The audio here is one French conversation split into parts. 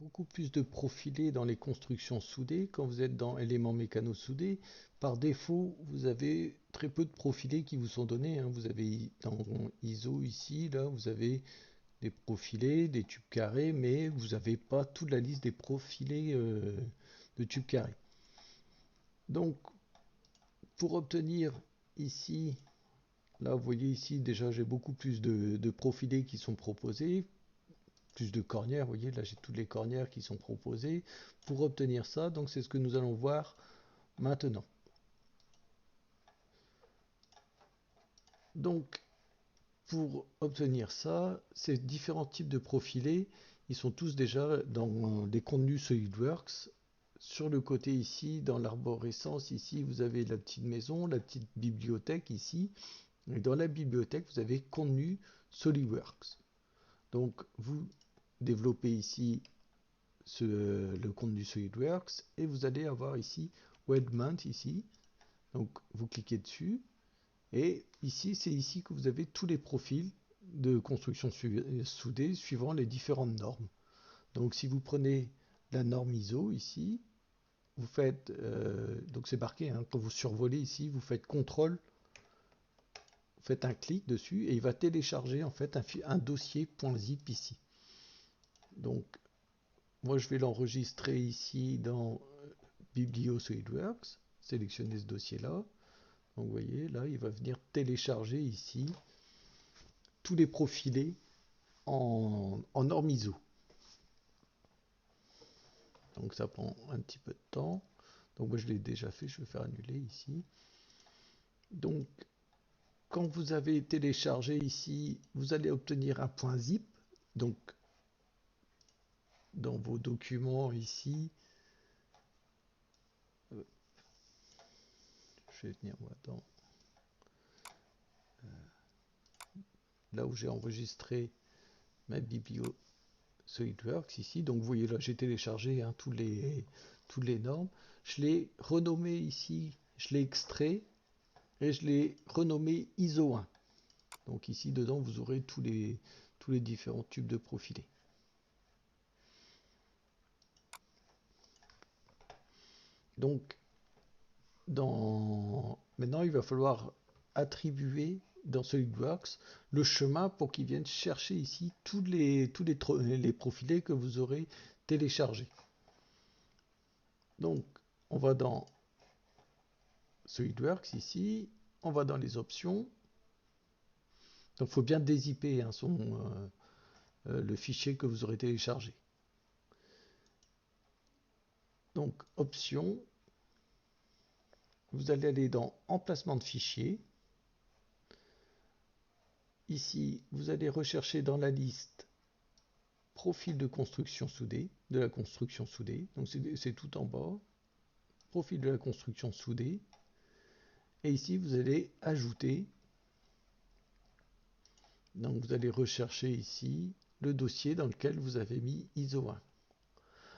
beaucoup plus de profilés dans les constructions soudées. Quand vous êtes dans éléments mécano soudés, par défaut, vous avez très peu de profilés qui vous sont donnés, hein. Vous avez dans ISO ici, là, vous avez des profilés, des tubes carrés, mais vous n'avez pas toute la liste des profilés de tubes carrés. Donc, pour obtenir ici, là, vous voyez ici, déjà, j'ai beaucoup plus de profilés qui sont proposés, plus de cornières, vous voyez, là, j'ai toutes les cornières qui sont proposées. Pour obtenir ça, donc c'est ce que nous allons voir maintenant. Donc, pour obtenir ça, ces différents types de profilés, ils sont tous déjà dans les contenus SolidWorks. Sur le côté ici, dans l'arborescence, ici, vous avez la petite maison, la petite bibliothèque ici. Et dans la bibliothèque, vous avez contenu SolidWorks. Donc, vous développez ici le contenu SolidWorks et vous allez avoir ici Webmount ici. Donc, vous cliquez dessus. Et ici, c'est ici que vous avez tous les profils de construction soudée suivant les différentes normes. Donc si vous prenez la norme ISO ici, vous faites, donc c'est marqué, hein, quand vous survolez ici, vous faites CTRL, vous faites un clic dessus et il va télécharger en fait un dossier .zip ici. Donc moi je vais l'enregistrer ici dans Biblio SolidWorks, sélectionner ce dossier là. Donc vous voyez là, il va venir télécharger ici tous les profilés en norme ISO. Donc ça prend un petit peu de temps. Donc moi je l'ai déjà fait, je vais faire annuler ici. Donc quand vous avez téléchargé ici, vous allez obtenir un .zip. Donc dans vos documents ici, je vais venir moi dans là où j'ai enregistré ma biblio SolidWorks ici. Donc vous voyez là, j'ai téléchargé, hein, toutes les normes. Je l'ai renommé ici, je l'ai extrait et je l'ai renommé ISO 1. Donc ici dedans vous aurez tous les différents tubes de profilés. Donc maintenant il va falloir attribuer dans SolidWorks le chemin pour qu'il vienne chercher ici tous les profilés que vous aurez téléchargés. Donc on va dans SolidWorks ici, on va dans les options. Donc il faut bien dézipper, hein, le fichier que vous aurez téléchargé. Donc options, vous allez aller dans emplacement de fichier. Ici, vous allez rechercher dans la liste profil de construction soudée, de la construction soudée. Donc c'est tout en bas. Profil de la construction soudée. Et ici, vous allez ajouter. Donc vous allez rechercher ici le dossier dans lequel vous avez mis ISO 1.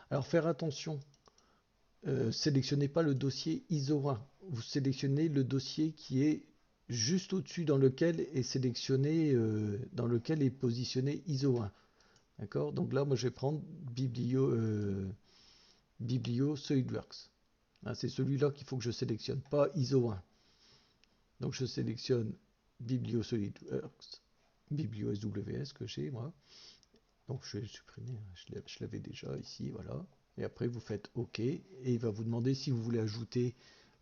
Alors faire attention, sélectionnez pas le dossier ISO 1. Vous sélectionnez le dossier qui est juste au-dessus dans lequel est sélectionné, dans lequel est positionné ISO 1. D'accord? Donc là, moi, je vais prendre Biblio SolidWorks. Hein, c'est celui-là qu'il faut que je sélectionne, pas ISO 1. Donc je sélectionne Biblio SolidWorks, Biblio SWS que j'ai, moi. Donc je vais le supprimer, hein. Je l'avais déjà ici, voilà. Et après, vous faites OK. Et il va vous demander si vous voulez ajouter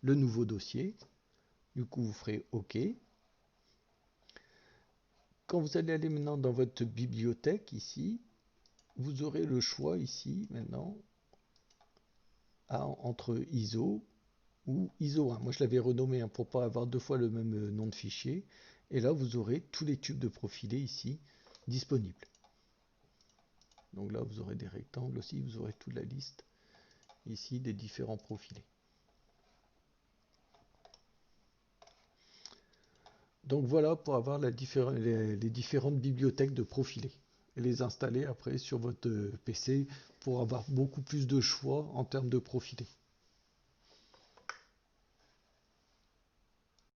le nouveau dossier. Du coup, vous ferez OK. Quand vous allez aller maintenant dans votre bibliothèque ici, vous aurez le choix ici maintenant entre ISO ou ISO 1. Moi je l'avais renommé, hein, pour ne pas avoir deux fois le même nom de fichier. Et là vous aurez tous les tubes de profilés ici disponibles. Donc là vous aurez des rectangles aussi, vous aurez toute la liste ici des différents profilés. Donc voilà pour avoir les différentes bibliothèques de profilés et les installer après sur votre PC pour avoir beaucoup plus de choix en termes de profilés.